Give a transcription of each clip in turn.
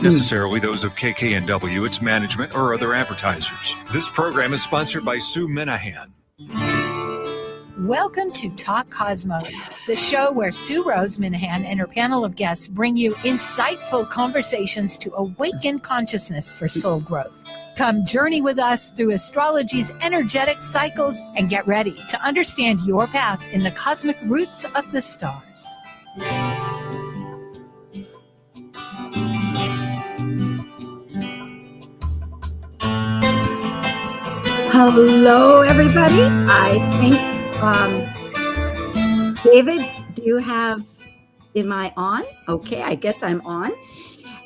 necessarily those of KKNW, its management, or other advertisers. This program is sponsored by Sue Minahan. Welcome to Talk Cosmos, the show where Sue Rose Minahan and her panel of guests bring you insightful conversations to awaken consciousness for soul growth. Come journey with us through astrology's energetic cycles and get ready to understand your path in the cosmic roots of the stars. Hello, everybody. I think, David, am I on? Okay, I guess I'm on.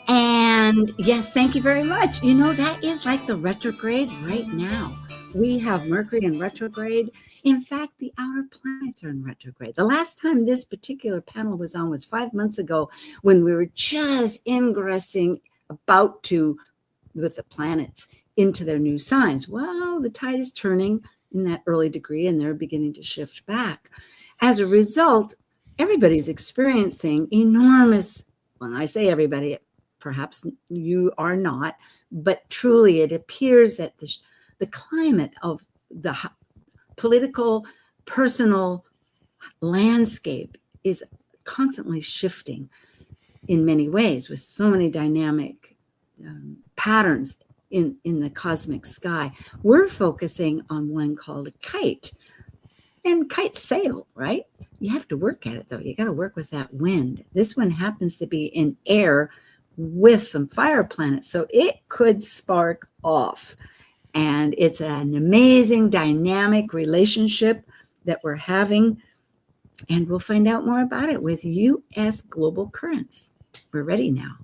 And yes, thank you very much. You know, that is like the retrograde right now. We have Mercury in retrograde. In fact, the outer planets are in retrograde. The last time this particular panel was on was 5 months ago when we were just ingressing with the planets into their new signs. Well, the tide is turning in that early degree and they're beginning to shift back. As a result, everybody's experiencing enormous, when I say everybody, perhaps you are not, but truly it appears that the climate of the political, personal landscape is constantly shifting in many ways with so many dynamic patterns in the cosmic sky. We're focusing on one called a kite. And kites sail, right? You have to work at it, though. You got to work with that wind. This one happens to be in air with some fire planets, so it could spark off. And it's an amazing dynamic relationship that we're having. And we'll find out more about it with U.S. Global Currents. We're ready now.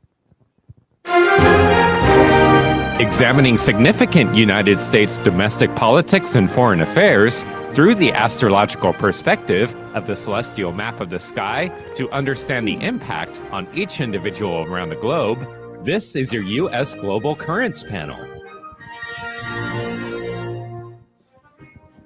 Examining significant United States domestic politics and foreign affairs through the astrological perspective of the celestial map of the sky to understand the impact on each individual around the globe, this is your U.S. Global Currents panel.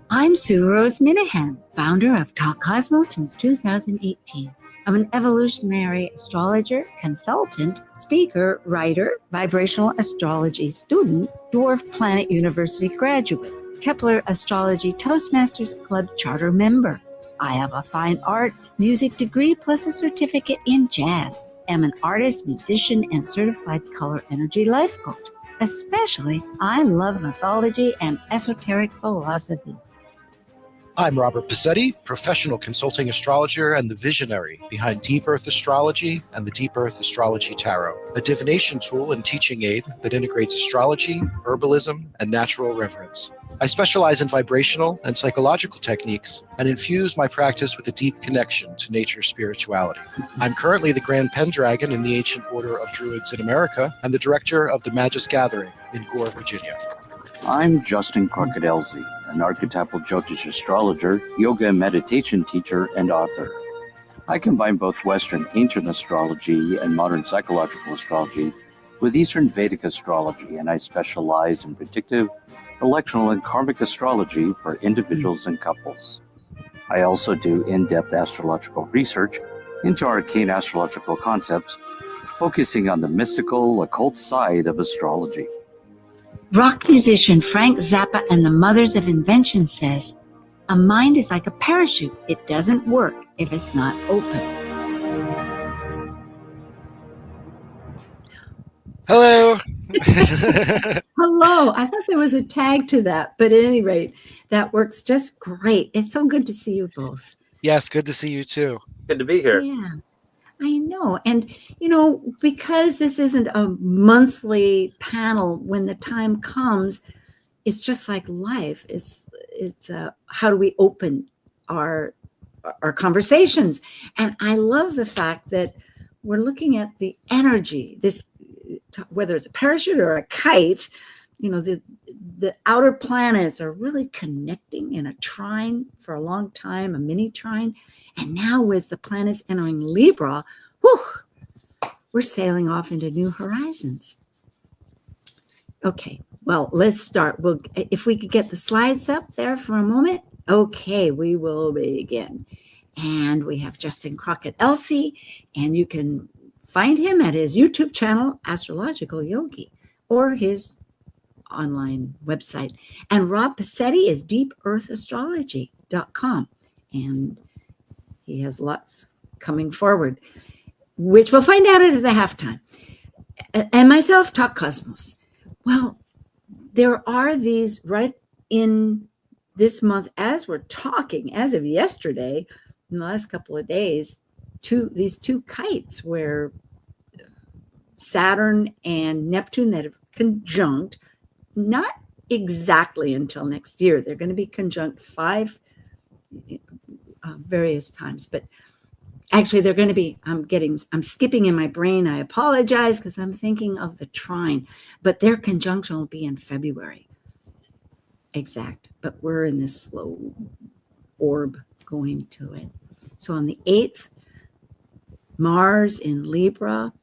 I'm Sue Rose Minahan, founder of Talk Cosmos since 2018. I'm an evolutionary astrologer, consultant, speaker, writer, vibrational astrology student, Dwarf Planet University graduate, Kepler Astrology Toastmasters Club charter member. I have a fine arts music degree plus a certificate in jazz. I'm an artist, musician, and certified color energy life coach. Especially, I love mythology and esoteric philosophies. I'm Robert Pizzetti, professional consulting astrologer and the visionary behind Deep Earth Astrology and the Deep Earth Astrology Tarot, a divination tool and teaching aid that integrates astrology, herbalism, and natural reverence. I specialize in vibrational and psychological techniques and infuse my practice with a deep connection to nature's spirituality. I'm currently the Grand Pendragon in the Ancient Order of Druids in America and the director of the Magus Gathering in Gore, Virginia. I'm Justin Crocodelsey, an archetypal Jyotish astrologer, yoga and meditation teacher, and author. I combine both Western ancient astrology and modern psychological astrology with Eastern Vedic astrology, and I specialize in predictive, electional, and karmic astrology for individuals and couples. I also do in-depth astrological research into arcane astrological concepts, focusing on the mystical, occult side of astrology. Rock musician Frank Zappa and the Mothers of Invention says, a mind is like a parachute. It doesn't work if it's not open. Hello. Hello. I thought there was a tag to that, but at any rate, that works just great. It's so good to see you both. Yes, good to see you too. Good to be here. Yeah, I know. And, you know, because this isn't a monthly panel, when the time comes, it's just like life. It's how do we open our conversations? And I love the fact that we're looking at the energy, this, whether it's a parachute or a kite, you know, the outer planets are really connecting in a trine for a long time, a mini trine. And now with the planets entering Libra, we're sailing off into new horizons. Okay, well, let's start. If we could get the slides up there for a moment. Okay, we will begin. And we have Justin Crockett Elsie, and you can find him at his YouTube channel, Astrological Yogi, or his online website. And Rob Passetti is deepearthastrology.com. And he has lots coming forward, which we'll find out at the halftime. And myself, Talk Cosmos. Well, there are these right in this month, as we're talking, as of yesterday, in the last couple of days, these two kites where Saturn and Neptune that have conjunct, not exactly until next year. They're going to be conjunct 5 various times, but actually they're going to be, I'm skipping in my brain. I apologize because I'm thinking of the trine, but their conjunction will be in February. Exact, but we're in this slow orb going to it. So on the 8th, Mars in Libra,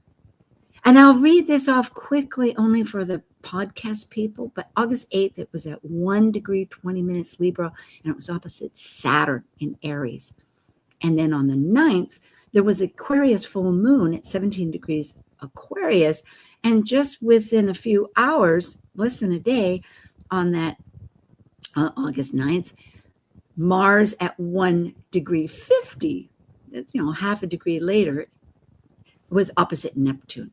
and I'll read this off quickly only for the podcast people, but August 8th, it was at 1 degree, 20 minutes Libra, and it was opposite Saturn in Aries. And then on the 9th, there was Aquarius full moon at 17 degrees Aquarius, and just within a few hours, less than a day, on that August 9th, Mars at 1 degree 50, half a degree later, was opposite Neptune.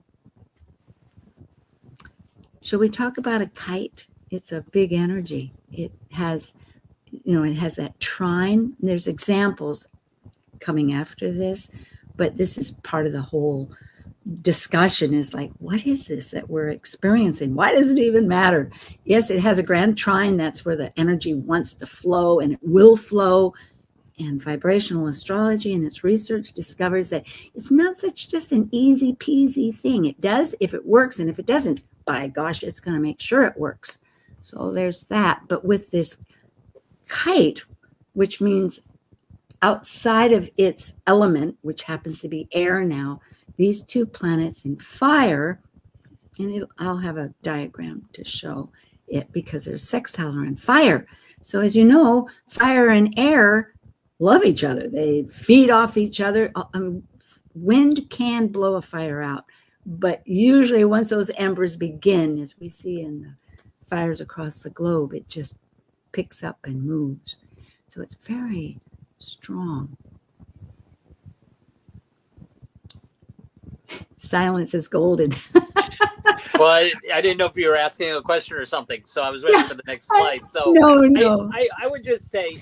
Shall we talk about a kite? It's a big energy. It has, it has that trine. There's examples coming after this, but this is part of the whole discussion is like, what is this that we're experiencing? Why does it even matter? Yes, it has a grand trine. That's where the energy wants to flow, and it will flow. And vibrational astrology and its research discovers that it's not such just an easy peasy thing. It does if it works, and if it doesn't, by gosh, it's going to make sure it works. So there's that. But with this kite, which means outside of its element, which happens to be air now, these two planets in fire, and I'll have a diagram to show it because there's sextile in fire. So as you know, fire and air love each other. They feed off each other. Wind can blow a fire out, but usually once those embers begin, as we see in the fires across the globe, it just picks up and moves. So it's very strong. Silence is golden. Well, I didn't know if you were asking a question or something, so I was waiting for the next slide. So No. I would just say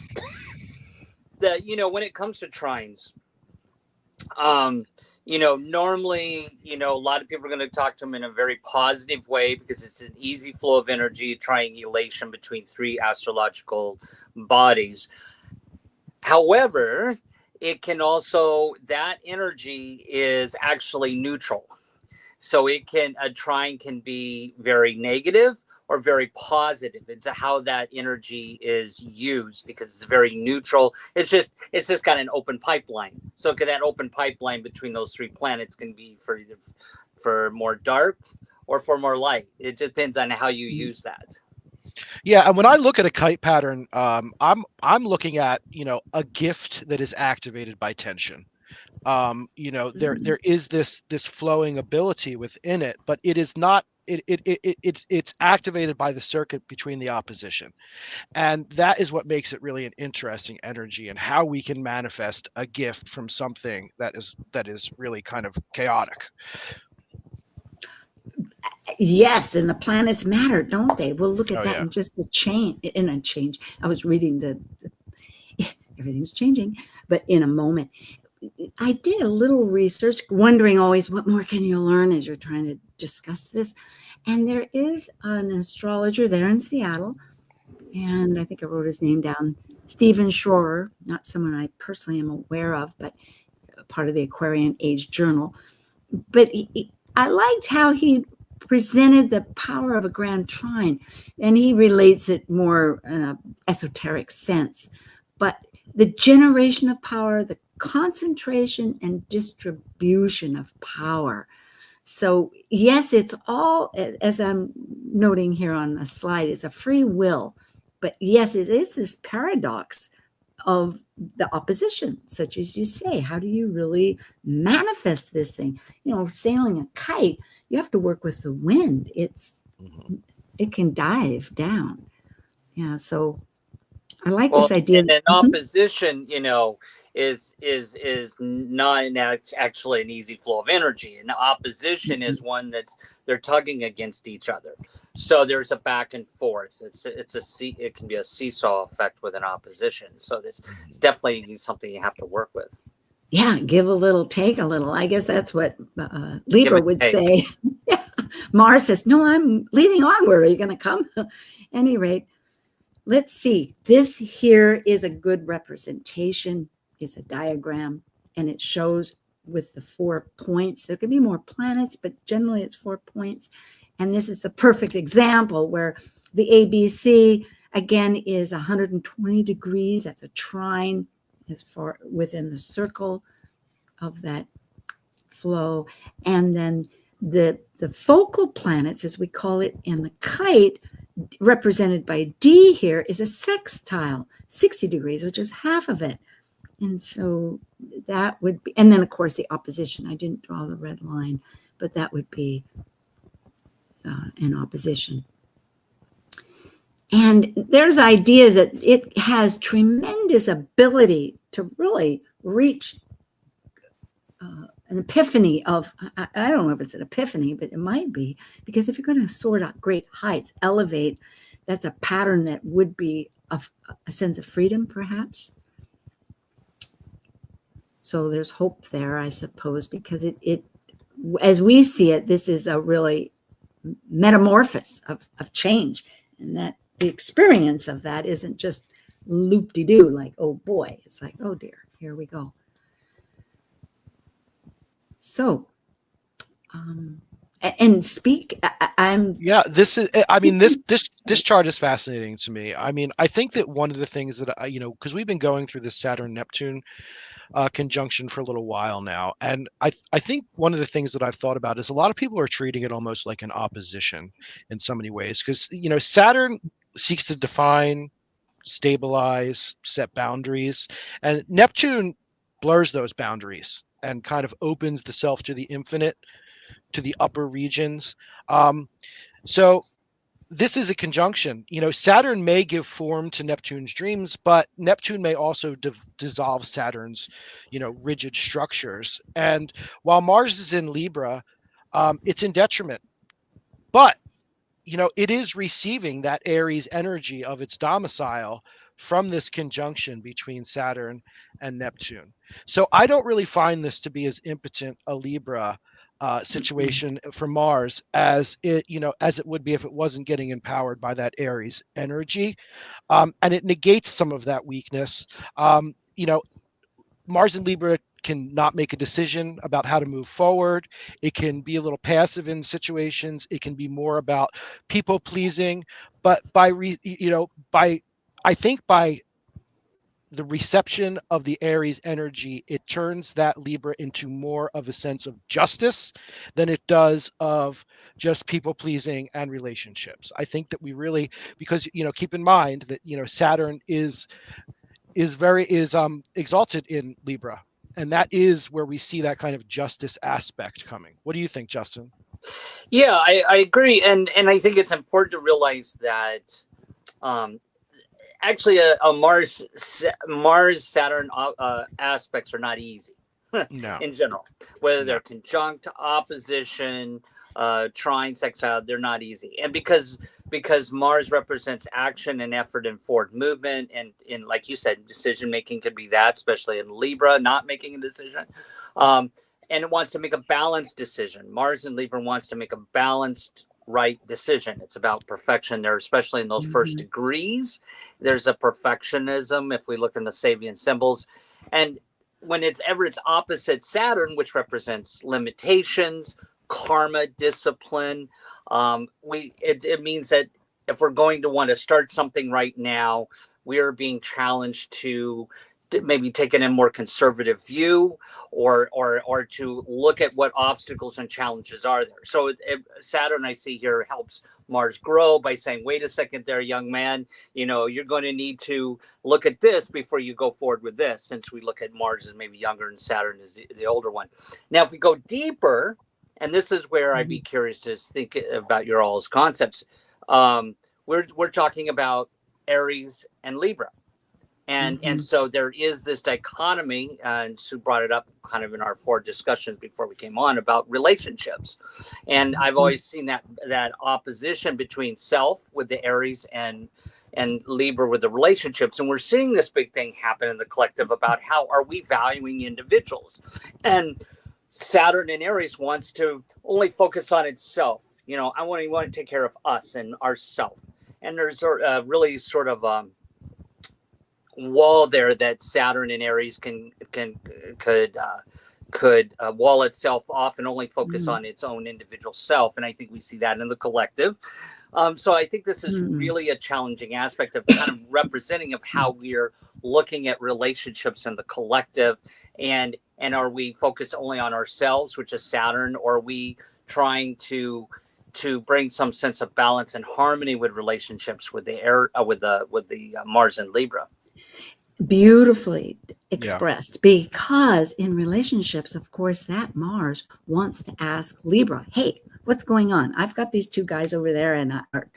that, when it comes to trines, normally, a lot of people are going to talk to them in a very positive way because it's an easy flow of energy, triangulation between 3 astrological bodies. However, it can also, that energy is actually neutral. So a trine can be very negative or very positive. It's how that energy is used because it's very neutral. It's just got an open pipeline. So that open pipeline between those 3 planets can be for more dark or for more light. It depends on how you use that. Yeah, and when I look at a kite pattern, I'm looking at a gift that is activated by tension. There is this flowing ability within it, but it is not. It's activated by the circuit between the opposition, and that is what makes it really an interesting energy and how we can manifest a gift from something that is really kind of chaotic. Yes, and the planets matter, don't they? We'll look at that yeah. in just a change. I was reading the everything's changing, but in a moment. I did a little research, wondering always what more can you learn as you're trying to discuss this. And there is an astrologer there in Seattle, and I think I wrote his name down, Stephen Schroer, not someone I personally am aware of, but part of the Aquarian Age Journal. But I liked how he presented the power of a grand trine, and he relates it more in an esoteric sense. But the generation of power, the concentration and distribution of power. So yes, it's all, as I'm noting here on a slide, it's a free will. But yes, it is this paradox of the opposition, such as you say. How do you really manifest this thing? You know, sailing a kite, you have to work with the wind. It can dive down. Yeah, so I like this idea. And an opposition, you know, is not actually an easy flow of energy. An opposition is one that's they're tugging against each other. So there's a back and forth. It can be a seesaw effect with an opposition. So it's definitely something you have to work with. Yeah, give a little, take a little. I guess that's what Libra would say. Mars says, no, I'm leading onward. Are you going to come? At any rate, let's see. This here is a good representation. It's a diagram, and it shows with the 4 points. There could be more planets, but generally it's 4 points. And this is the perfect example where the ABC, again, is 120 degrees. That's a trine as far within the circle of that flow. And then the focal planets, as we call it in the kite, represented by D here, is a sextile, 60 degrees, which is half of it. And so that would be, and then of course the opposition. I didn't draw the red line, but that would be an opposition. And there's ideas that it has tremendous ability to really reach an epiphany of, I don't know if it's an epiphany, but it might be, because if you're going to soar to great heights, elevate, that's a pattern that would be a sense of freedom, perhaps. So there's hope there, I suppose, because it as we see it, this is a really metamorphosis of change, and that the experience of that isn't just loop-de-doo, like, oh boy, it's like, oh dear, here we go. So, and speak, Yeah, this is, I mean, this chart is fascinating to me. I mean, I think that one of the things that because we've been going through this Saturn Neptune conjunction for a little while now, and I think one of the things that I've thought about is a lot of people are treating it almost like an opposition in so many ways, because Saturn seeks to define, stabilize, set boundaries, and Neptune blurs those boundaries and kind of opens the self to the infinite, to the upper regions. So this is a conjunction. Saturn may give form to Neptune's dreams, but Neptune may also dissolve Saturn's, rigid structures. And while Mars is in Libra, it's in detriment. But, it is receiving that Aries energy of its domicile from this conjunction between Saturn and Neptune. So I don't really find this to be as impotent a Libra situation for Mars as it would be if it wasn't getting empowered by that Aries energy, and it negates some of that weakness. Mars in Libra can not make a decision about how to move forward. It can be a little passive in situations. It can be more about people pleasing. But by the reception of the Aries energy, it turns that Libra into more of a sense of justice than it does of just people pleasing and relationships. I think that we really, because keep in mind that Saturn is exalted in Libra, and that is where we see that kind of justice aspect coming. What do you think, Justin? Yeah, I agree, and I think it's important to realize that actually a Mars Saturn aspects are not easy No. in general, whether they're conjunct, opposition, trine, sextile, they're not easy. And because Mars represents action and effort and forward movement, and in, like you said, decision making could be that, especially in Libra, not making a decision, and it wants to make a balanced decision. Mars in Libra wants to make a balanced right decision. It's about perfection there, especially in those first degrees. There's a perfectionism if we look in the Sabian symbols. And when it's opposite Saturn, which represents limitations, karma, discipline, it means that if we're going to want to start something right now, we are being challenged to maybe taking a more conservative view, or to look at what obstacles and challenges are there. So Saturn, I see here, helps Mars grow by saying, wait a second there, young man, you're going to need to look at this before you go forward with this, since we look at Mars as maybe younger and Saturn is the older one. Now, if we go deeper, and this is where I'd be curious to think about your all's concepts, we're talking about Aries and Libra. And so there is this dichotomy, and Sue brought it up kind of in our 4 discussions before we came on about relationships. And I've always seen that opposition between self with the Aries and Libra with the relationships. And we're seeing this big thing happen in the collective about how are we valuing individuals. And Saturn in Aries wants to only focus on itself. I want to take care of us and ourself. And there's a really sort of wall there that Saturn and Aries could wall itself off and only focus on its own individual self. And I think we see that in the collective. So I think this is really a challenging aspect of kind of representing of how we're looking at relationships in the collective. And are we focused only on ourselves, which is Saturn, or are we trying to bring some sense of balance and harmony with relationships with the Mars and Libra? Beautifully expressed, because in relationships, of course, that Mars wants to ask Libra, hey, what's going on? I've got these 2 guys over there and or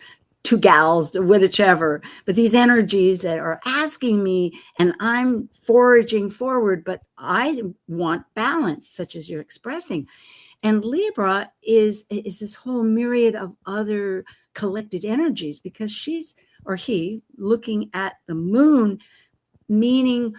2 gals, whichever, but these energies that are asking me, and I'm foraging forward, but I want balance, such as you're expressing. And Libra is this whole myriad of other collected energies, because she's, or he, looking at the moon, meaning,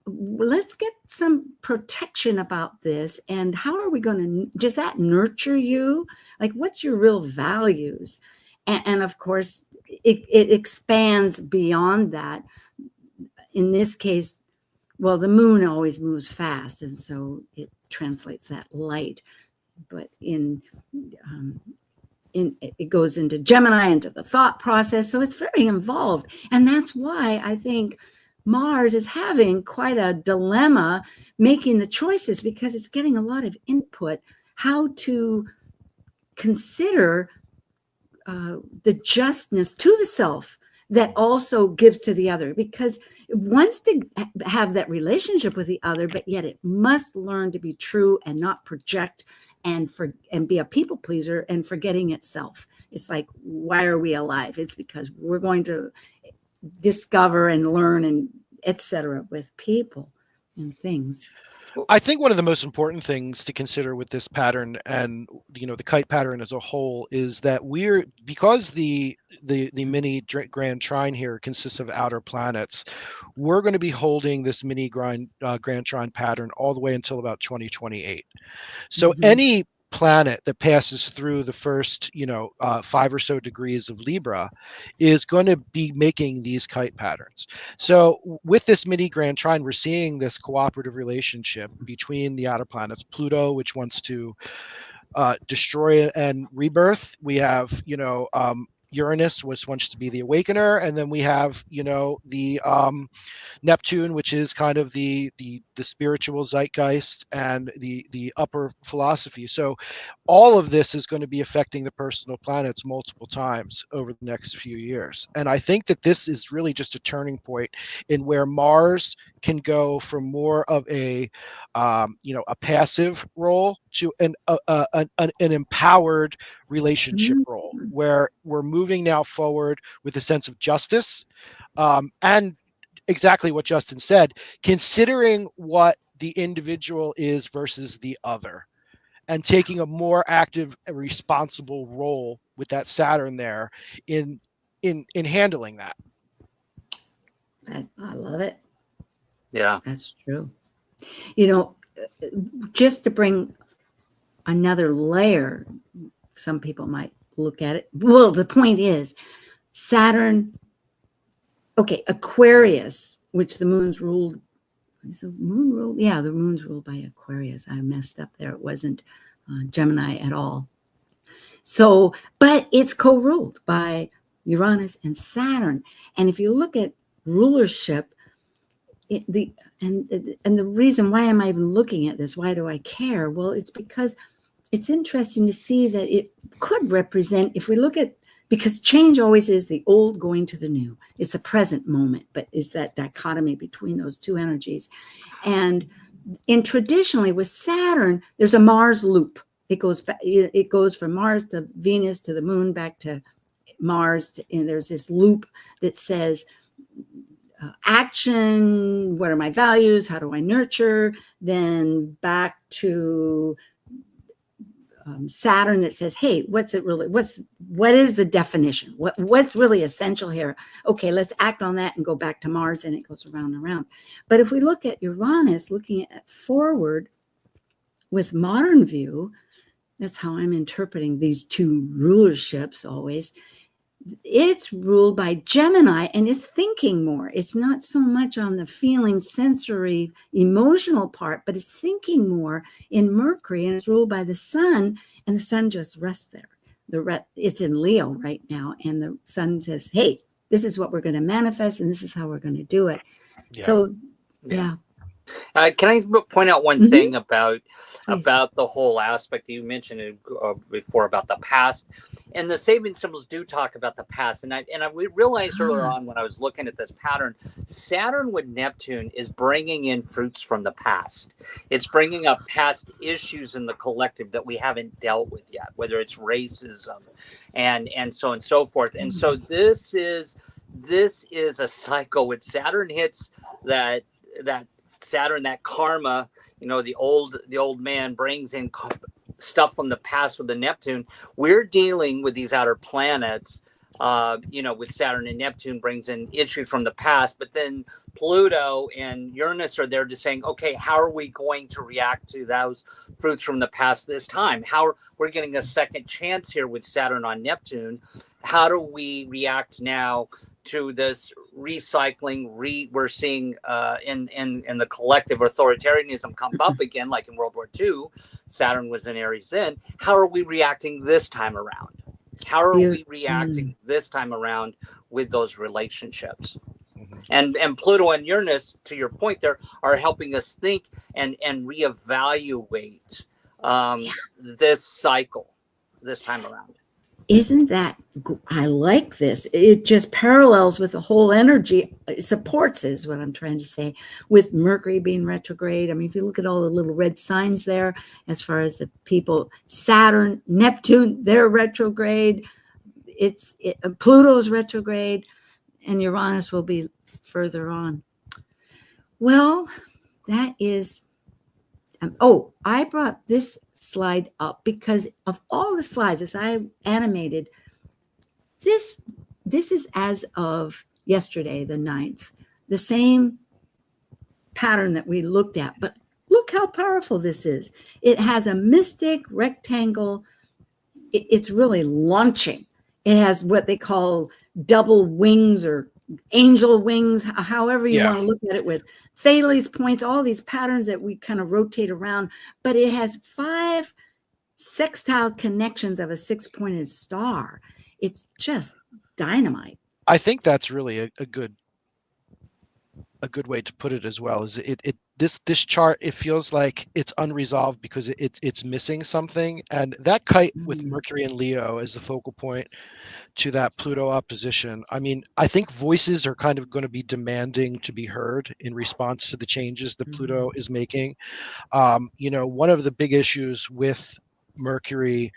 let's get some protection about this. And how are we going to, does that nurture you? Like, what's your real values? And of course, it expands beyond that. In this case, well, the moon always moves fast, and so it translates that light. But it goes into Gemini, into the thought process. So it's very involved. And that's why I think Mars is having quite a dilemma making the choices, because it's getting a lot of input, how to consider the justness to the self that also gives to the other, because it wants to have that relationship with the other, but yet it must learn to be true and not project and be a people pleaser and forgetting itself. It's like, why are we alive? It's because we're going to discover and learn and etc. with people and things. I think one of the most important things to consider with this pattern, and the kite pattern as a whole, is that because the mini grand trine here consists of outer planets, we're going to be holding this mini grand trine pattern all the way until about 2028. So any planet that passes through the first 5 or so degrees of Libra is going to be making these kite patterns. So with this mini grand trine, we're seeing this cooperative relationship between the outer planets. Pluto, which wants to destroy and rebirth. We have Uranus, which wants to be the awakener, and then we have the Neptune, which is kind of the spiritual zeitgeist and the upper philosophy. So all of this is going to be affecting the personal planets multiple times over the next few years. And I think that this is really just a turning point in where Mars can go from more of a passive role to an empowered relationship role, where we're moving now forward with a sense of justice, and exactly what Justin said, considering what the individual is versus the other, and taking a more active and responsible role with that Saturn there in handling that. I love it. Yeah, that's true. Just to bring another layer, some people might look at it. Well, the point is, Saturn, Aquarius, which the moon's ruled. Is the moon ruled? Yeah, the moon's ruled by Aquarius. I messed up there. It wasn't Gemini at all. So, but it's co-ruled by Uranus and Saturn. And if you look at rulership, the reason why am I even looking at this? Why do I care? Well, it's because it's interesting to see that it could represent, if we look at, because change always is the old going to the new. It's the present moment, but it's that dichotomy between those two energies. And traditionally with Saturn, there's a Mars loop. It goes from Mars to Venus to the moon, back to Mars, and there's this loop that says action, what are my values, how do I nurture, then back to Saturn that says, hey, what is the definition, what's really essential here? Okay, let's act on that and go back to Mars, and it goes around and around. But if we look at Uranus, looking at forward with modern view, that's how I'm interpreting these two rulerships always. It's ruled by Gemini and is thinking more. It's not so much on the feeling, sensory, emotional part, but it's thinking more in Mercury, and it's ruled by the sun, and the sun just rests there. It's in Leo right now, and the sun says, hey, this is what we're going to manifest, and this is how we're going to do it. Yeah. So, yeah. Can I point out one thing about the whole aspect that you mentioned before about the past, and the saving symbols do talk about the past, and I realized earlier on when I was looking at this pattern, Saturn with Neptune is bringing in fruits from the past. It's bringing up past issues in the collective that we haven't dealt with yet, whether it's racism and so on and so forth. And so this is a cycle. When Saturn hits that Saturn, that karma, the old man brings in stuff from the past with the Neptune. We're dealing with these outer planets, with Saturn and Neptune brings in issues from the past, but then Pluto and Uranus are there just saying, okay, how are we going to react to those fruits from the past this time? We're getting a second chance here with Saturn on Neptune. How do we react now to this recycling? We're seeing in the collective authoritarianism come up again, like in World War II. Saturn was in Aries then. How are we reacting this time around? How are we reacting this time around with those relationships? And Pluto and Uranus, to your point there, are helping us think and reevaluate this cycle this time around. Isn't that, I like this. It just parallels with the whole energy, supports is what I'm trying to say, with Mercury being retrograde. I mean, if you look at all the little red signs there, as far as the people, Saturn, Neptune, they're retrograde. Pluto's retrograde, and Uranus will be further on. Well, that is, I brought this slide up because of all the slides as I animated, this is as of yesterday, the 9th, the same pattern that we looked at, but look how powerful this is. It has a mystic rectangle. It's really launching. It has what they call double wings or angel wings, however you want to look at it, with Thales points, all these patterns that we kind of rotate around, but it has 5 sextile connections of a 6-pointed star. It's just dynamite. I think that's really a good way to put it as well. Is this chart, it feels like it's unresolved because it's missing something, and that kite with Mercury and Leo as the focal point to that Pluto opposition. I mean, I think voices are kind of going to be demanding to be heard in response to the changes that Pluto is making. One of the big issues with Mercury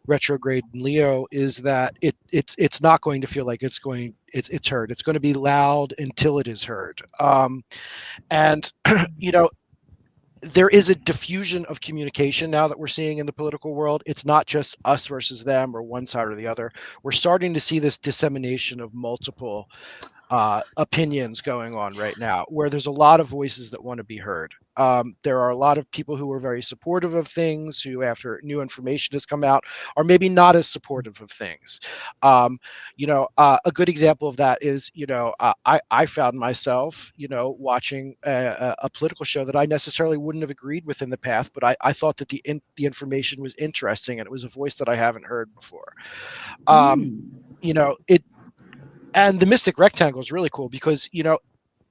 retrograde in Leo is that it's not going to feel like it's heard. It's going to be loud until it is heard. There is a diffusion of communication now that we're seeing in the political world. It's not just us versus them or one side or the other. We're starting to see this dissemination of multiple opinions going on right now, where there's a lot of voices that want to be heard. There are a lot of people who are very supportive of things, who, after new information has come out, are maybe not as supportive of things. A good example of that is, I found myself, watching a political show that I necessarily wouldn't have agreed with in the past, but I thought that the information was interesting, and it was a voice that I haven't heard before. And the mystic rectangle is really cool because,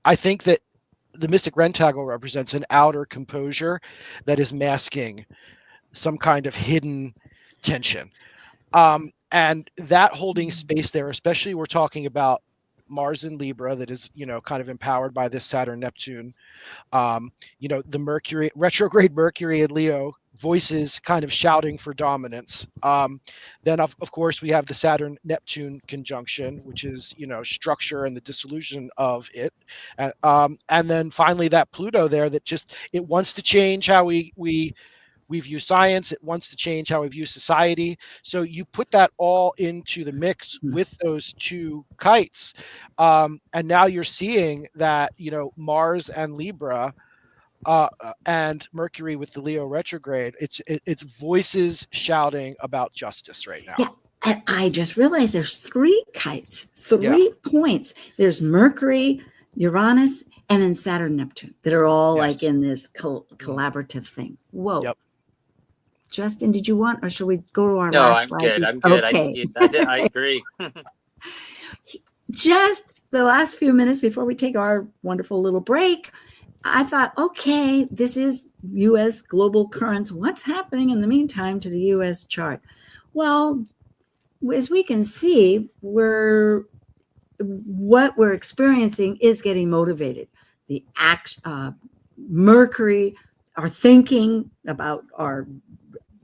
I think that the mystic rentacle represents an outer composure that is masking some kind of hidden tension. And that holding space there, especially we're talking about Mars in Libra, that is, kind of empowered by this Saturn Neptune. The Mercury, retrograde Mercury in Leo, voices kind of shouting for dominance. Then of course we have the Saturn Neptune conjunction, which is, structure and the dissolution of it. And then finally that Pluto there that just, it wants to change how we view science. It wants to change how we view society. So you put that all into the mix with those two kites. And now you're seeing that, Mars and Libra and Mercury with the Leo retrograde, it's voices shouting about justice right now. Yeah. And I just realized there's 3 kites, 3 points. There's Mercury, Uranus, and then Saturn, Neptune that are all like in this collaborative thing. Whoa. Yep. Justin, did you want, or should we go to our No, last I'm slide? good. I'm good. Okay. I agree. Just the last few minutes before we take our wonderful little break, I thought, okay, this is U.S. global currents. What's happening in the meantime to the U.S. chart? Well, as we can see, what we're experiencing is getting motivated. The Mercury, our thinking about our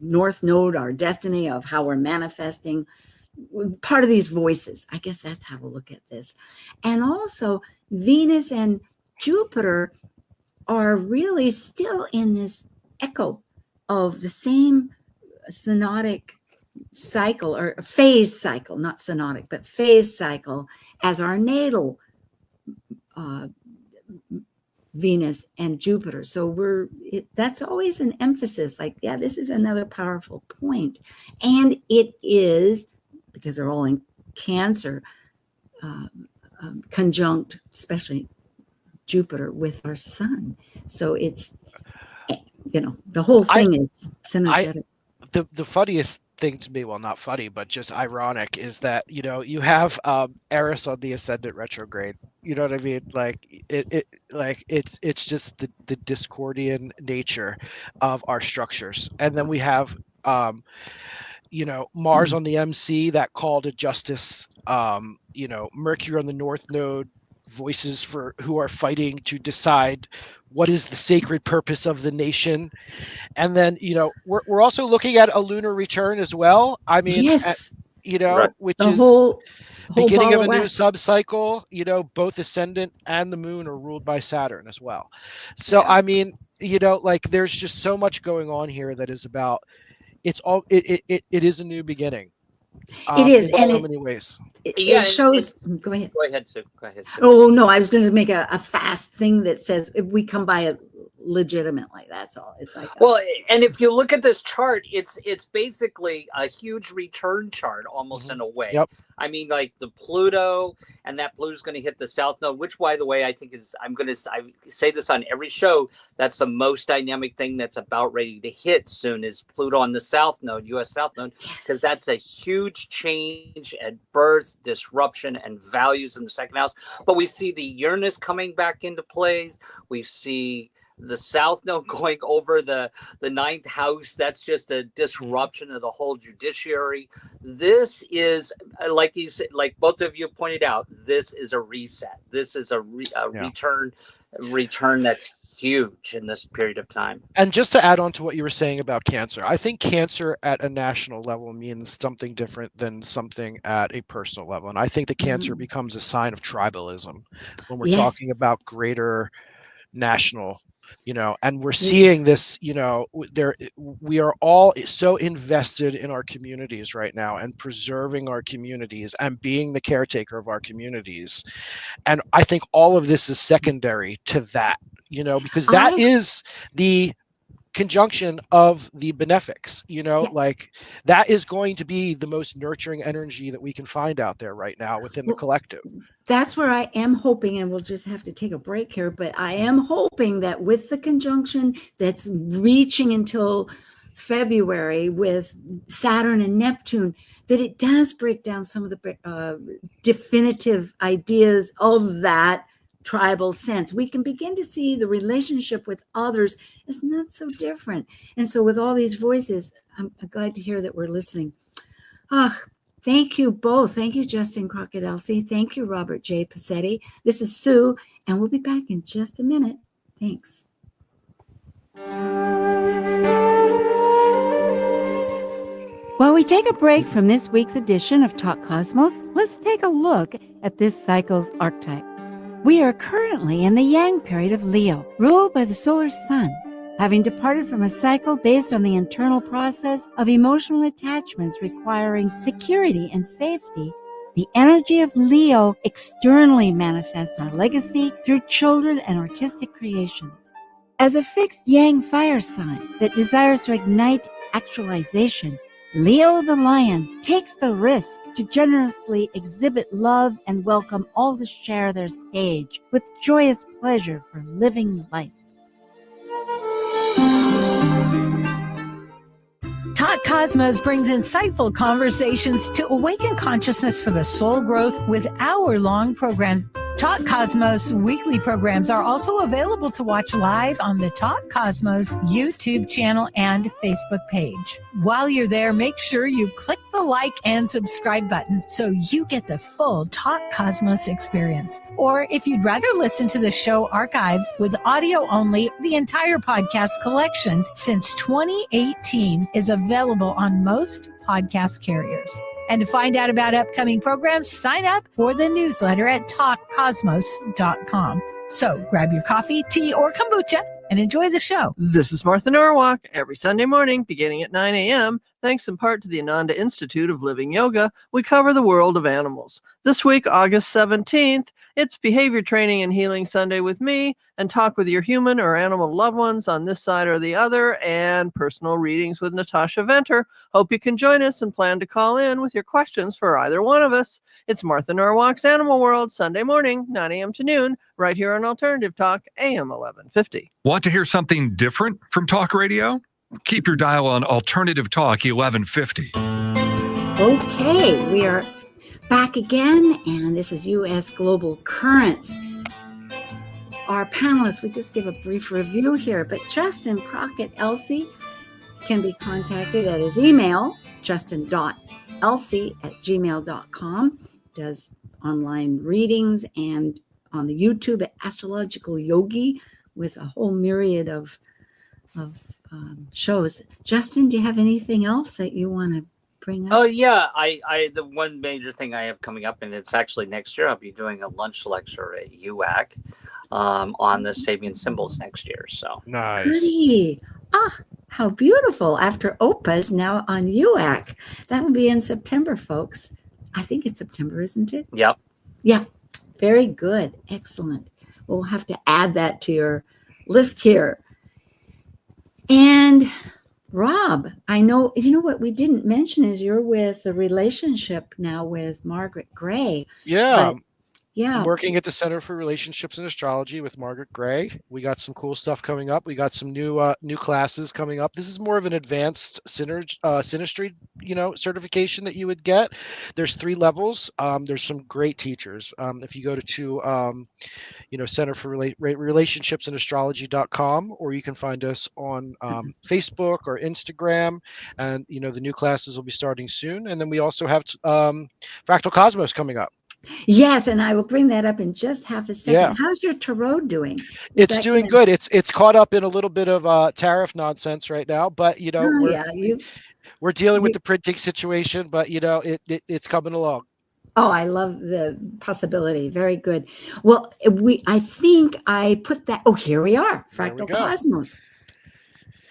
North Node, our destiny of how we're manifesting, part of these voices. I guess that's how to look at this. And also Venus and Jupiter are really still in this echo of the same synodic cycle, or phase cycle, not synodic, but phase cycle as our natal Venus and Jupiter. So that's always an emphasis, like, yeah, this is another powerful point. And it is, because they're all in Cancer, conjunct, especially Jupiter with our sun. So it's, the whole thing is synergetic. The funniest thing to me, well, not funny, but just ironic, is that, you have Eris on the ascendant retrograde. You know what I mean? Like it's just the Discordian nature of our structures. And then we have Mars on the MC, that call to justice, Mercury on the North Node, voices for who are fighting to decide what is the sacred purpose of the nation. And then, we're also looking at a lunar return as well. I mean, yes. Which the is whole beginning of a new wax. sub-cycle. Both ascendant and the moon are ruled by Saturn as well. So, I mean, there's just so much going on here that is about, it is a new beginning. It is, in and so many ways. It shows. Go ahead. Go ahead, Sue. Oh no, I was going to make a fast thing that says if we come by it legitimately. That's all. It's like well, and if you look at this chart, it's basically a huge return chart, almost in a way. Yep. I mean, like the Pluto, and that Pluto's going to hit the South Node, which, by the way, I think is, I say this on every show, that's the most dynamic thing that's about ready to hit soon, is Pluto on the South Node, U.S. South Node, because that's a huge change at birth, disruption, and values in the second house. But we see the Uranus coming back into place. We see the South Node going over the ninth house. That's just a disruption of the whole judiciary. This is, like you said, like both of you pointed out, this is a reset. This is a return that's huge in this period of time. And just to add on to what you were saying about Cancer, I think Cancer at a national level means something different than something at a personal level. And I think the Cancer becomes a sign of tribalism when we're talking about greater national, and we're seeing this, we are all so invested in our communities right now and preserving our communities and being the caretaker of our communities. And I think all of this is secondary to that, because that is the conjunction of the benefics, like that is going to be the most nurturing energy that we can find out there right now within the collective. That's where I am hoping, and we'll just have to take a break here, but I am hoping that with the conjunction that's reaching until February with Saturn and Neptune, that it does break down some of the definitive ideas of that tribal sense. We can begin to see the relationship with others is not so different. And so with all these voices, I'm glad to hear that we're listening. Thank you both. Thank you, Justin Crockett-Elsie. Thank you, Robert J. Passetti. This is Sue, and we'll be back in just a minute. Thanks. While we take a break from this week's edition of Talk Cosmos, let's take a look at this cycle's archetype. We are currently in the Yang period of Leo, ruled by the solar sun. Having departed from a cycle based on the internal process of emotional attachments requiring security and safety, the energy of Leo externally manifests our legacy through children and artistic creations. As a fixed Yang fire sign that desires to ignite actualization, Leo the lion takes the risk to generously exhibit love and welcome all to share their stage with joyous pleasure for living life. Talk Cosmos brings insightful conversations to awaken consciousness for the soul growth with hour-long programs. Talk Cosmos weekly programs are also available to watch live on the Talk Cosmos YouTube channel and Facebook page. While you're there, make sure you click the like and subscribe buttons so you get the full Talk Cosmos experience. Or if you'd rather listen to the show archives with audio only, the entire podcast collection since 2018 is available on most podcast carriers. And to find out about upcoming programs, sign up for the newsletter at talkcosmos.com. So grab your coffee, tea, or kombucha and enjoy the show. This is Martha Norwalk. Every Sunday morning, beginning at 9 a.m., thanks in part to the Ananda Institute of Living Yoga, we cover the world of animals. This week, August 17th, it's Behavior Training and Healing Sunday with me, and talk with your human or animal loved ones on this side or the other, and personal readings with Natasha Venter. Hope you can join us and plan to call in with your questions for either one of us. It's Martha Norwalk's Animal World, Sunday morning, 9 a.m. to noon, right here on Alternative Talk, AM 1150. Want to hear something different from talk radio? Keep your dial on Alternative Talk 1150. Okay, we are back again, and this is U.S. Global Currents. Our panelists, we just give a brief review here, but Justin Crockett-Elsie can be contacted at his email, justin.elsie@gmail.com. Does online readings and on the YouTube at Astrological Yogi with a whole myriad of shows. Justin, do you have anything else that you want to bring up? Oh yeah, I the one major thing I have coming up, and it's actually next year. I'll be doing a lunch lecture at UAC on the Sabian symbols next year. So Nice. Goody. How beautiful. After OPA's now on UAC. That'll be in September, folks. I think it's September, isn't it? yep. Yeah. Very good. Excellent. We'll have to add that to your list here. And Rob, I know, you know what we didn't mention is you're with the relationship now with Margaret Gray. Yeah. Yeah. I'm working at the Center for Relationships and Astrology with Margaret Gray. We got some cool stuff coming up. We got some new classes coming up. This is more of an advanced synastry, certification that you would get. There's 3 levels. There's some great teachers. If you go to Center for Relationships and Astrology.com, or you can find us on Facebook or Instagram. And the new classes will be starting soon. And then we also have Fractal Cosmos coming up. Yes, and I will bring that up in just half a second. Yeah. How's your tarot doing? It's doing good. It's caught up in a little bit of tariff nonsense right now, but we're dealing with the printing situation, but it's coming along. Oh, I love the possibility. Very good. Well, I think I put that. Oh, here we are, Fractal Cosmos.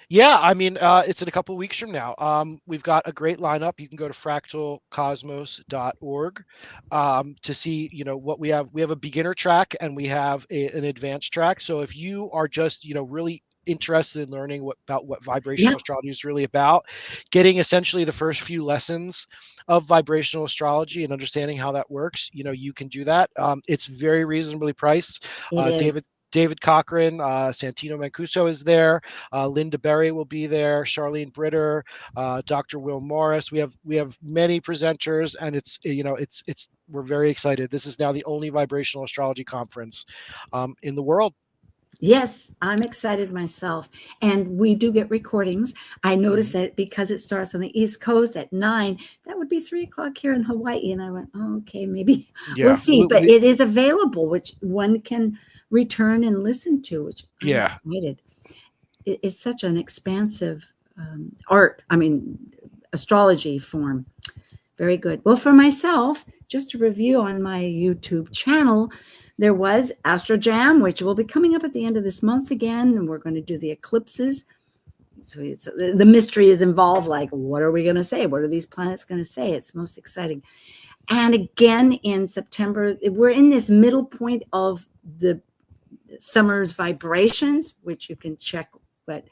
Yeah, I mean, it's in a couple of weeks from now. We've got a great lineup. You can go to fractalcosmos.org to see, what we have. We have a beginner track and we have an advanced track. So if you are just, really interested in learning about what vibrational astrology is really about, getting essentially the first few lessons of vibrational astrology and understanding how that works, you can do that. It's very reasonably priced. David Cochran, Santino Mancuso is there. Linda Berry will be there. Charlene Britter, Dr. Will Morris. We have many presenters, and it's we're very excited. This is now the only vibrational astrology conference in the world. Yes, I'm excited myself. And we do get recordings. I noticed that because it starts on the East Coast at 9, that would be 3 o'clock here in Hawaii. And I went, oh, okay, maybe we'll see. But it is available, which one can return and listen to, which I'm excited. It's such an expansive astrology form. Very good. Well, for myself, just to review on my YouTube channel, there was Astro Jam, which will be coming up at the end of this month again, and we're going to do the eclipses. So the mystery is involved, like, what are we going to say? What are these planets going to say? It's most exciting. And again, in September, we're in this middle point of the summer's vibrations, which you can check what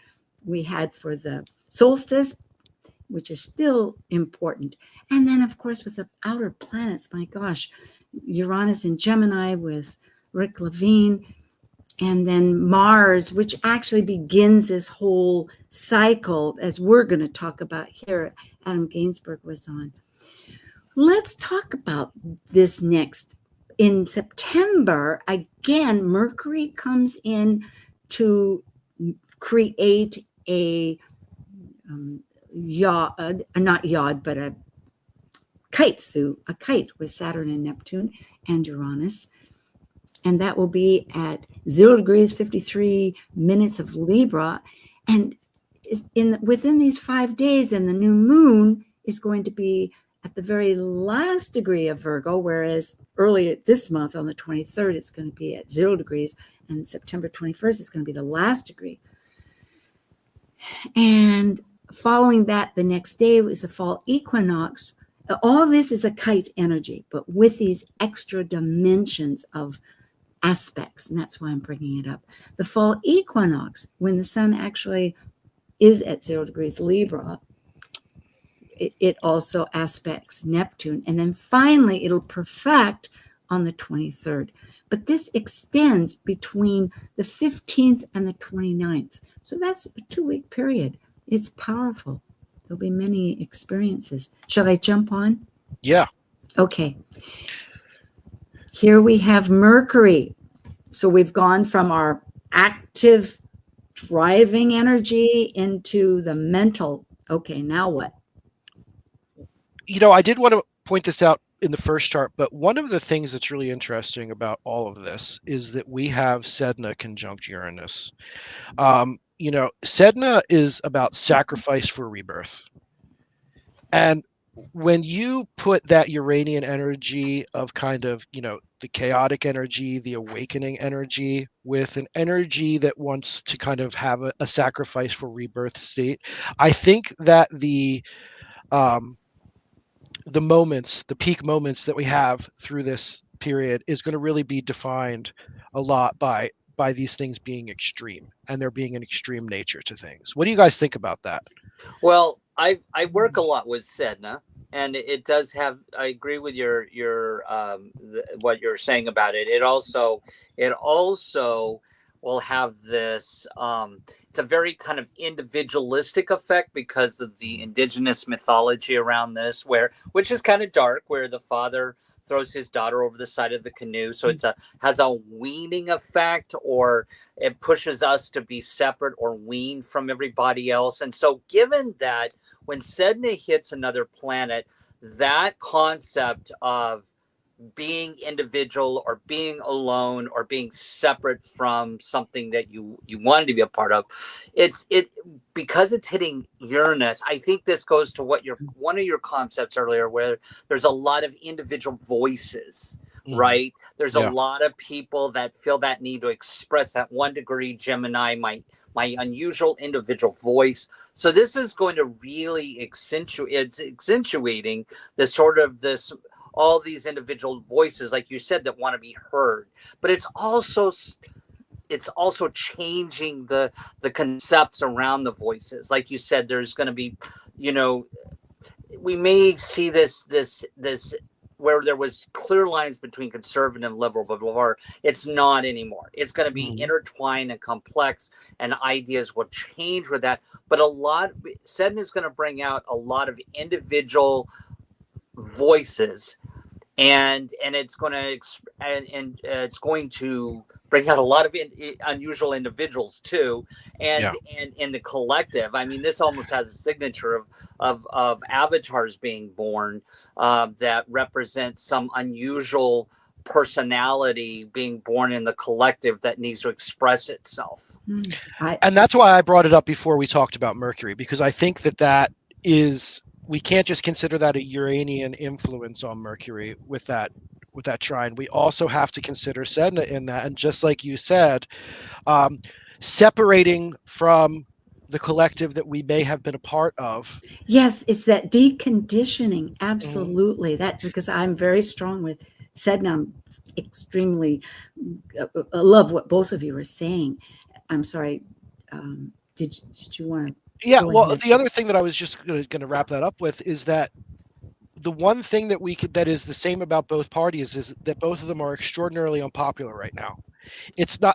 we had for the solstice, which is still important. And then, of course, with the outer planets, my gosh, Uranus in Gemini with Rick Levine, and then Mars, which actually begins this whole cycle, as we're going to talk about here. Adam Gainsbourg was on. Let's talk about this next. In September, again, Mercury comes in to create a kite with Saturn and Neptune and Uranus. And that will be at 0 degrees, 53 minutes of Libra. And within these 5 days, and the new moon is going to be at the very last degree of Virgo, whereas earlier this month on the 23rd, it's going to be at 0 degrees, and September 21st is going to be the last degree. And following that, the next day was the fall equinox. All this is a kite energy, but with these extra dimensions of aspects, and that's why I'm bringing it up. The fall equinox, when the sun actually is at 0 degrees Libra, it also aspects Neptune, and then finally it'll perfect on the 23rd. But this extends between the 15th and the 29th. So that's a 2-week period. It's powerful. There'll be many experiences. Shall I jump on? Yeah. Okay. Here we have Mercury. So we've gone from our active driving energy into the mental. Okay, now what? I did want to point this out in the first chart, but one of the things that's really interesting about all of this is that we have Sedna conjunct Uranus. Sedna is about sacrifice for rebirth. And when you put that Uranian energy of kind of, the chaotic energy, the awakening energy with an energy that wants to kind of have a sacrifice for rebirth state, I think that the peak moments that we have through this period is going to really be defined a lot by these things being extreme, and there being an extreme nature to things. What do you guys think about that? Well, I work a lot with Sedna, and it does have. I agree with your what you're saying about it. It also will have this. It's a very kind of individualistic effect because of the indigenous mythology around this, which is kind of dark, where the father throws his daughter over the side of the canoe. So has a weaning effect, or it pushes us to be separate or weaned from everybody else. And so given that when Sedna hits another planet, that concept of being individual or being alone or being separate from something that you wanted to be a part of, because it's hitting Uranus. I think this goes to one of your concepts earlier, where there's a lot of individual voices, right? There's a lot of people that feel that need to express that 1 degree Gemini, my unusual individual voice. So this is going to really accentuating this sort of all these individual voices, like you said, that want to be heard. But it's also changing the concepts around the voices. Like you said, there's going to be, we may see this where there was clear lines between conservative and liberal, but before, it's not anymore. It's going to be intertwined and complex, and ideas will change with that. But Saturn is going to bring out a lot of individual voices, and it's going to it's going to bring out a lot of unusual individuals too, and in the collective. I mean, this almost has a signature of avatars being born that represents some unusual personality being born in the collective that needs to express itself. And that's why I brought it up before we talked about Mercury, because I think that is, we can't just consider that a Uranian influence on Mercury with that trine. We also have to consider Sedna in that. And just like you said, separating from the collective that we may have been a part of. Yes, it's that deconditioning. Absolutely. That's because I'm very strong with Sedna. I'm extremely love what both of you are saying. I'm sorry. Did you want to? Yeah, well, the other thing that I was just going to wrap that up with is that the one thing that is the same about both parties is that both of them are extraordinarily unpopular right now.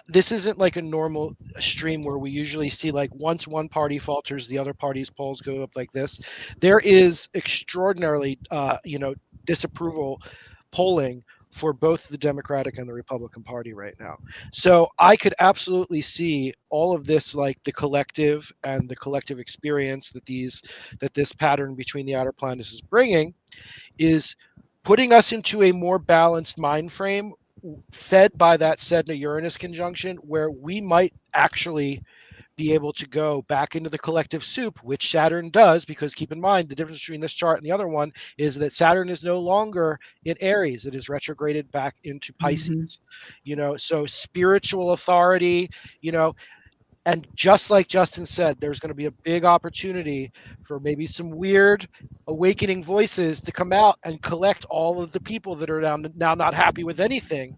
This isn't like a normal stream where we usually see, like, once one party falters, the other party's polls go up like this. There is extraordinarily, disapproval polling for both the Democratic and the Republican Party right now. So I could absolutely see all of this, like the collective and the collective experience that this pattern between the outer planets is bringing, is putting us into a more balanced mind frame, fed by that Sedna-Uranus conjunction, where we might actually be able to go back into the collective soup, which Saturn does, because keep in mind, the difference between this chart and the other one is that Saturn is no longer in Aries. It is retrograded back into Pisces, so spiritual authority, and just like Justin said, there's going to be a big opportunity for maybe some weird awakening voices to come out and collect all of the people that are now not happy with anything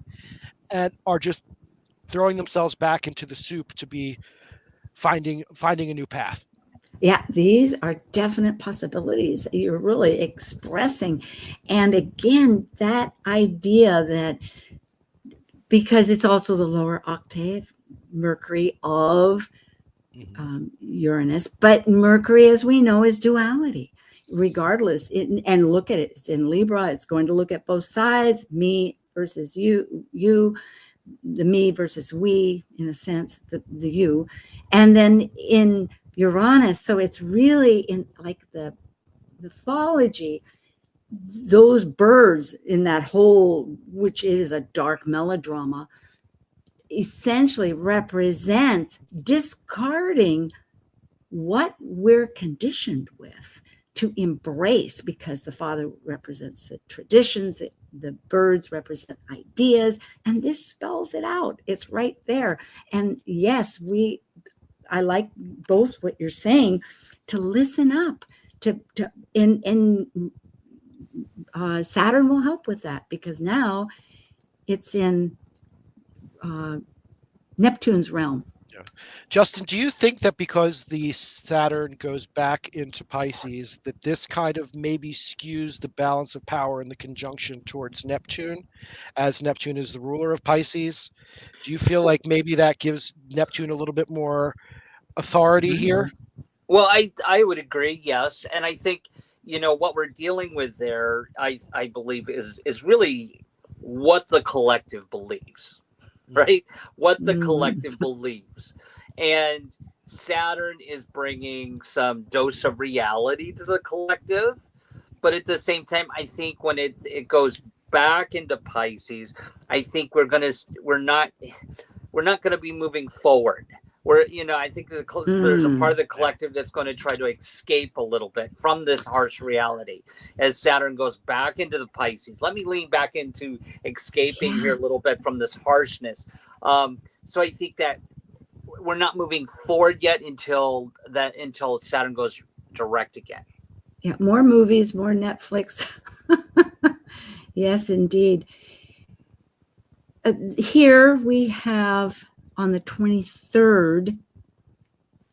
and are just throwing themselves back into the soup to be finding a new path. Yeah, these are definite possibilities that you're really expressing. And again, that idea that, because it's also the lower octave Mercury of Uranus, but Mercury, as we know, is duality. Regardless, and look at it, it's in Libra, it's going to look at both sides, me versus you, the me versus we, in a sense, the you, and then in Uranus. So it's really in like the mythology, those birds in that whole, which is a dark melodrama, essentially represent discarding what we're conditioned with to embrace, because the father represents the traditions, the birds represent ideas, and this spells it out. It's right there. And yes, I like both what you're saying, to listen up, Saturn will help with that, because now it's in Neptune's realm. Yeah. Justin, do you think that because the Saturn goes back into Pisces, that this kind of maybe skews the balance of power in the conjunction towards Neptune, as Neptune is the ruler of Pisces? Do you feel like maybe that gives Neptune a little bit more authority here? Well, I would agree, yes. And I think, what we're dealing with there, I believe, is really what the collective believes. Right? What the collective believes. And Saturn is bringing some dose of reality to the collective. But at the same time, I think when it goes back into Pisces, I think we're not going to be moving forward. I think there's a part of the collective that's going to try to escape a little bit from this harsh reality as Saturn goes back into the Pisces. Let me lean back into escaping here a little bit from this harshness. So I think that we're not moving forward yet until Saturn goes direct again. Yeah, more movies, more Netflix. Yes, indeed. Here we have on the 23rd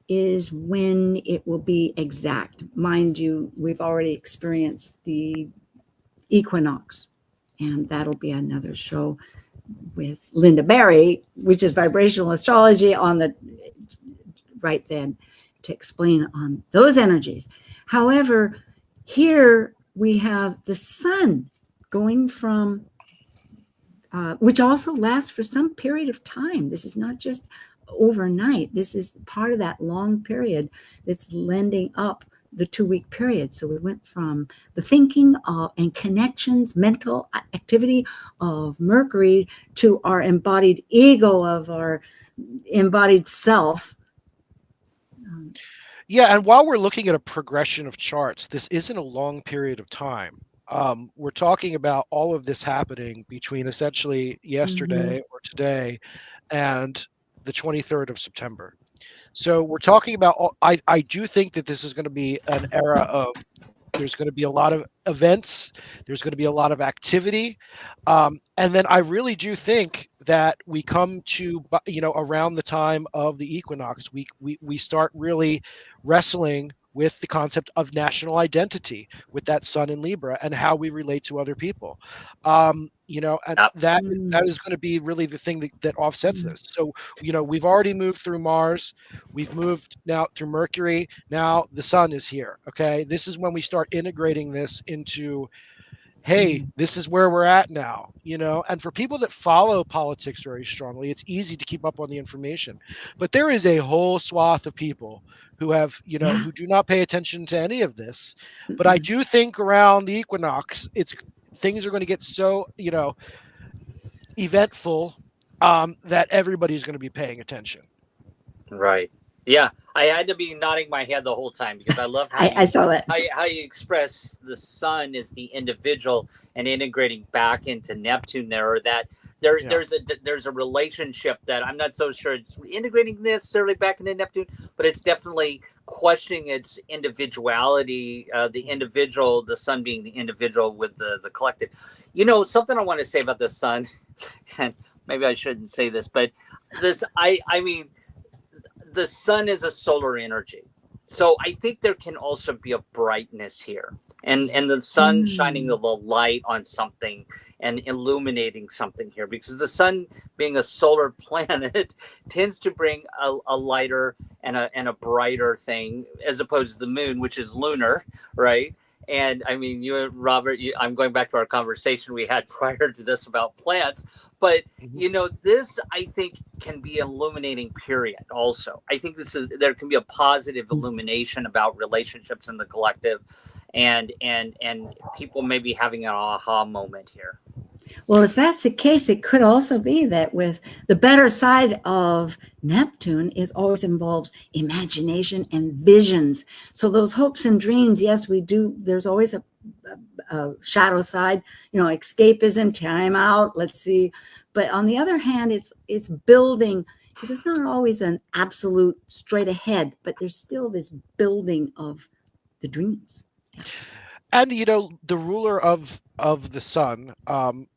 is when it will be exact. Mind you, we've already experienced the equinox And that'll be another show with Linda Berry, which is vibrational astrology on the right then, to explain on those energies. However, here we have the sun going from, which also lasts for some period of time. This is not just overnight. This is part of that long period that's lending up the 2-week period. So we went from the thinking and connections, mental activity of Mercury to our embodied ego, of our embodied self. Yeah, and while we're looking at a progression of charts, this isn't a long period of time. We're talking about all of this happening between essentially yesterday or today and the 23rd of September. So we're talking about, I do think that this is going to be an era of, there's going to be a lot of events, there's going to be a lot of activity. And then I really do think that we come to, around the time of the equinox, we start really wrestling with the concept of national identity with that sun in Libra and how we relate to other people. And that is going to be really the thing that offsets this. So, we've already moved through Mars, we've moved now through Mercury, now the sun is here. Okay. This is when we start integrating this into, hey, this is where we're at now, and for people that follow politics very strongly, it's easy to keep up on the information, but there is a whole swath of people who have, who do not pay attention to any of this. But I do think around the equinox, things are going to get so, eventful, that everybody's going to be paying attention. Right. Yeah, I had to be nodding my head the whole time because I love how I saw that. How you express the sun as the individual and integrating back into Neptune there, or that there's a relationship that I'm not so sure it's integrating necessarily back into Neptune, but it's definitely questioning its individuality, the individual, the sun being the individual with the collective. Something I want to say about the sun, and maybe I shouldn't say this, but I mean, the sun is a solar energy. So I think there can also be a brightness here, and the sun shining the light on something and illuminating something here, because the sun being a solar planet tends to bring a lighter and a brighter thing, as opposed to the moon, which is lunar, right? And I mean, you, Robert, I'm going back to our conversation we had prior to this about plants, but this I think can be an illuminating period. Also, I think there can be a positive illumination about relationships in the collective, and people maybe having an aha moment here. Well, if that's the case, it could also be that with the better side of Neptune is always involves imagination and visions. So those hopes and dreams, yes, we do. There's always a shadow side, escapism, time out, let's see. But on the other hand, it's building, because it's not always an absolute straight ahead, but there's still this building of the dreams. And the ruler of the sun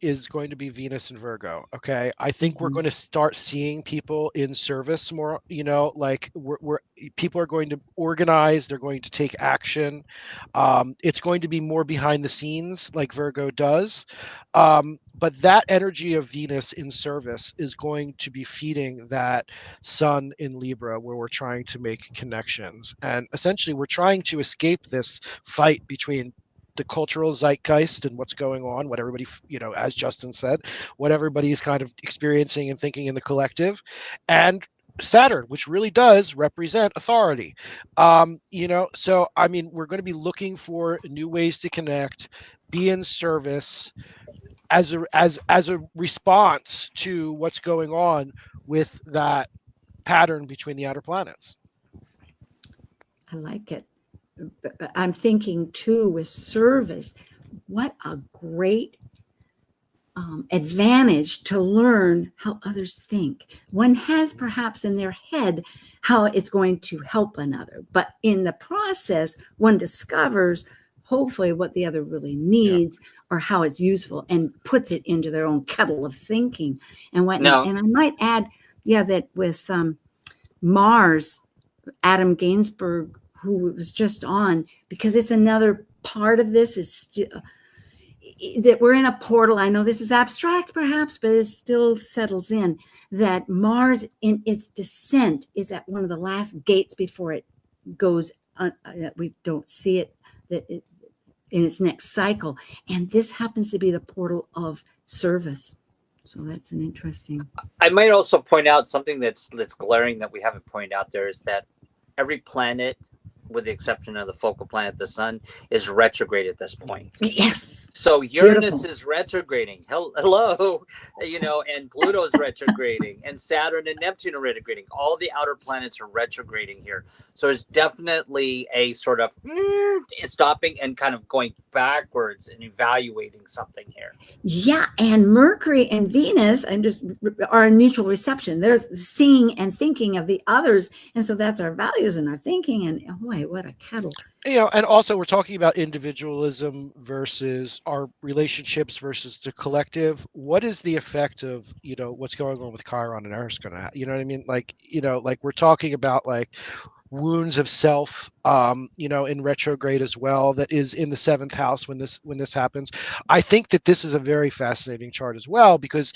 is going to be Venus and Virgo. Okay, I think we're going to start seeing people in service more. Like people are going to organize. They're going to take action. It's going to be more behind the scenes, like Virgo does. But that energy of Venus in service is going to be feeding that sun in Libra, where we're trying to make connections, and essentially we're trying to escape this fight between the cultural zeitgeist and what's going on, what everybody, as Justin said, what everybody's kind of experiencing and thinking in the collective, and Saturn, which really does represent authority. So I mean, we're going to be looking for new ways to connect, be in service as a response to what's going on with that pattern between the outer planets. I like it. I'm thinking too, with service, what a great advantage to learn how others think. One has perhaps in their head how it's going to help another, but in the process, one discovers hopefully what the other really needs or how it's useful, and puts it into their own kettle of thinking and whatnot. And I might add, that with Mars, Adam Gainsbourg, who was just on, because it's another part of this, is still, that we're in a portal. I know this is abstract perhaps, but it still settles in that Mars in its descent is at one of the last gates before it goes, we don't see it, in its next cycle. And this happens to be the portal of service. So that's an interesting. I might also point out something that's glaring that we haven't pointed out there is that every planet, with the exception of the focal planet, the sun, is retrograde at this point. Yes. So Uranus Beautiful. is retrograding. Hello, and Pluto's retrograding, and Saturn and Neptune are retrograding. All the outer planets are retrograding here. So it's definitely a sort of stopping and kind of going backwards and evaluating something here. Yeah, and Mercury and Venus are in mutual reception. They're seeing and thinking of the others, and so that's our values and our thinking. And boy, what a kettle! And also we're talking about individualism versus our relationships versus the collective. What is the effect of what's going on with Chiron and Eris going to have? You know what I mean? Like we're talking about like wounds of self, in retrograde as well. That is in the 7th house when this happens. I think that this is a very fascinating chart as well because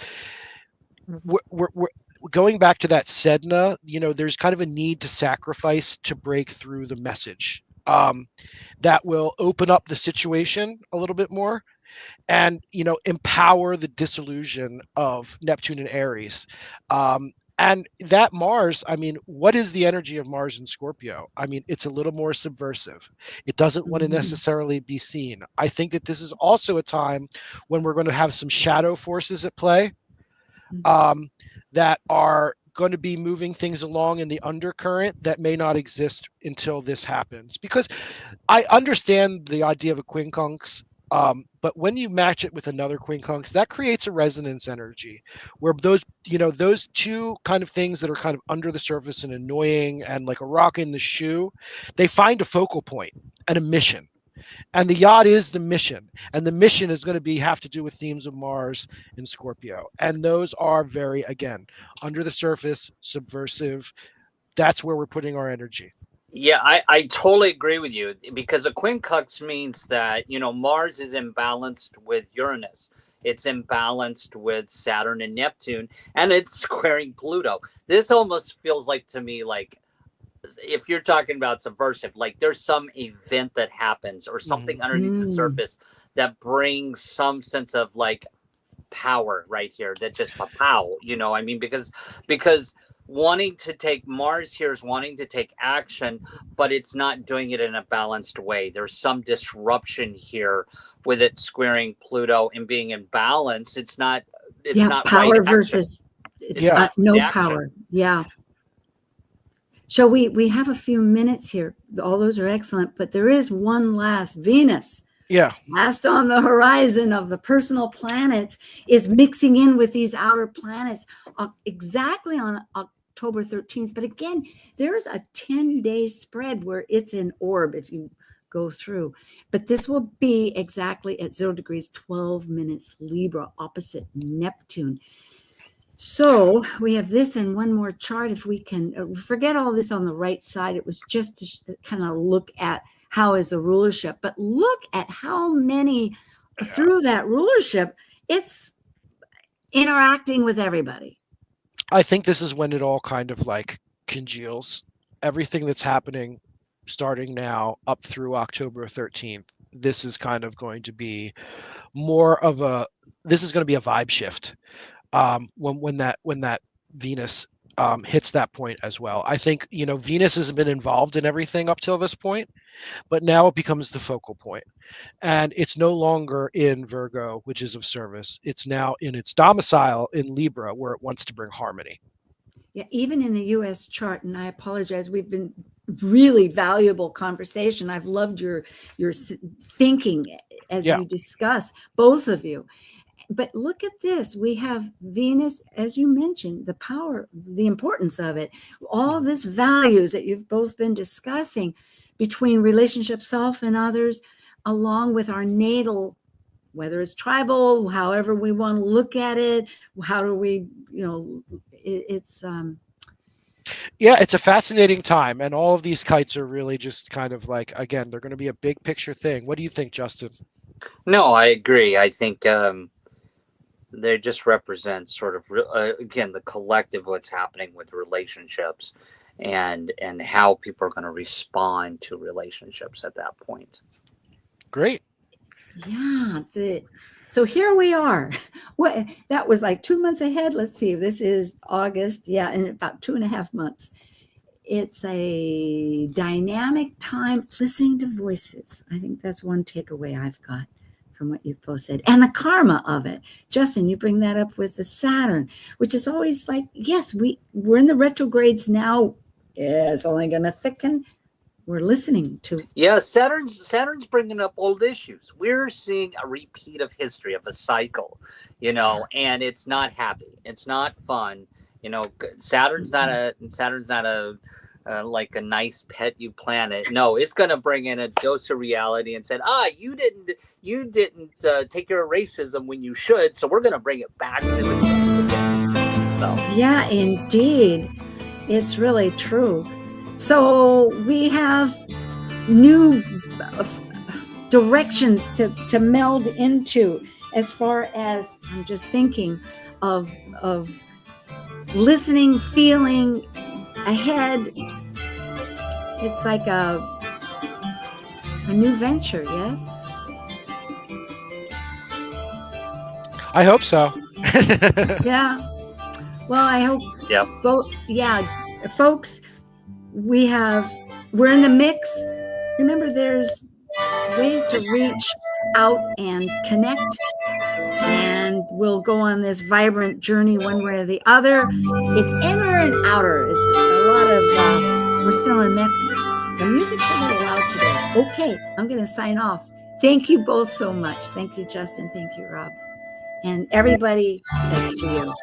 we're going back to that Sedna. There's kind of a need to sacrifice to break through the message. That will open up the situation a little bit more and empower the disillusion of Neptune and Aries. And that Mars, what is the energy of Mars in Scorpio? It's a little more subversive. It doesn't want to necessarily be seen. I think that this is also a time when we're going to have some shadow forces at play that are going to be moving things along in the undercurrent that may not exist until this happens. Because I understand the idea of a quincunx, but when you match it with another quincunx, that creates a resonance energy where those two kind of things that are kind of under the surface and annoying and like a rock in the shoe, they find a focal point and a mission. And the yacht is the mission, and the mission is going to have to do with themes of Mars in Scorpio, and those are very, again, under the surface, subversive. That's where we're putting our energy. Yeah, I totally agree with you because a quincunx means that Mars is imbalanced with Uranus, it's imbalanced with Saturn and Neptune, and it's squaring Pluto. This almost feels like to me like, if you're talking about subversive, like there's some event that happens or something underneath the surface that brings some sense of like power right here that just pow, because wanting to take Mars here is wanting to take action, but it's not doing it in a balanced way. There's some disruption here with it squaring Pluto and being in balance. It's not power right versus no power. Yeah. So we have a few minutes here. All those are excellent, but there is one last. Venus. Yeah. Last on the horizon of the personal planets is mixing in with these outer planets exactly on October 13th. But again, there's a 10-day spread where it's in orb if you go through. But this will be exactly at 0 degrees, 12 minutes Libra opposite Neptune. So we have this and one more chart. If we can forget all this on the right side, it was just to kind of look at how is the rulership, but look at how many through that rulership, it's interacting with everybody. I think this is when it all kind of like congeals. Everything that's happening starting now up through October 13th, this is kind of going to be more of this is going to be a vibe shift. When that Venus hits that point as well. I think Venus has been involved in everything up till this point, but now it becomes the focal point, and it's no longer in Virgo, which is of service. It's now in its domicile in Libra, where it wants to bring harmony. Yeah, even in the U.S. chart, and I apologize, we've been really valuable conversation. I've loved your thinking as you discuss, both of you. But look at this. We have Venus, as you mentioned, the power, the importance of it, all this values that you've both been discussing between relationship, self, and others, along with our natal, whether it's tribal, however we want to look at it, how do we, it's... Yeah, it's a fascinating time. And all of these kites are really just kind of like, again, they're going to be a big picture thing. What do you think, Justin? No, I agree. I think they just represent sort of again the collective what's happening with relationships and how people are going to respond to relationships at that point. Great. Yeah. So here we are. What that was like 2 months ahead. Let's see. This is August. Yeah, in about 2.5 months. It's a dynamic time listening to voices. I think that's one takeaway I've got from what you've both said. And the karma of it. Justin, you bring that up with the Saturn, which is always like, yes, we're in the retrogrades now. Yeah, it's only going to thicken. We're listening to. Yeah, Saturn's bringing up old issues. We're seeing a repeat of history of a cycle, and it's not happy. It's not fun. Saturn's not a like a nice pet you planet. No, it's going to bring in a dose of reality and said, you didn't take care of racism when you should, so we're going to bring it back to the so. Yeah, indeed. It's really true. So we have new directions to meld into as far as I'm just thinking of listening, feeling ahead. It's like a new venture, yes? I hope so. Yeah. Well, I hope both. Yeah, folks, we're in the mix. Remember, there's ways to reach out and connect, and we'll go on this vibrant journey one way or the other. It's inner and outer. It's a lot of we're still in the music's a little loud today. Okay, I'm going to sign off. Thank you both so much. Thank you, Justin. Thank you, Rob. And everybody, best to you.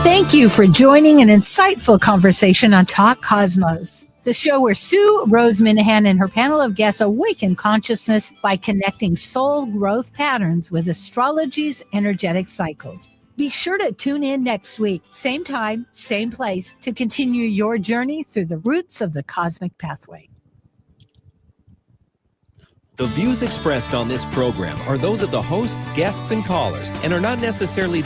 Thank you for joining an insightful conversation on Talk Cosmos, the show where Sue Rose Minahan and her panel of guests awaken consciousness by connecting soul growth patterns with astrology's energetic cycles. Be sure to tune in next week, same time, same place, to continue your journey through the roots of the cosmic pathway. The views expressed on this program are those of the hosts, guests, and callers, and are not necessarily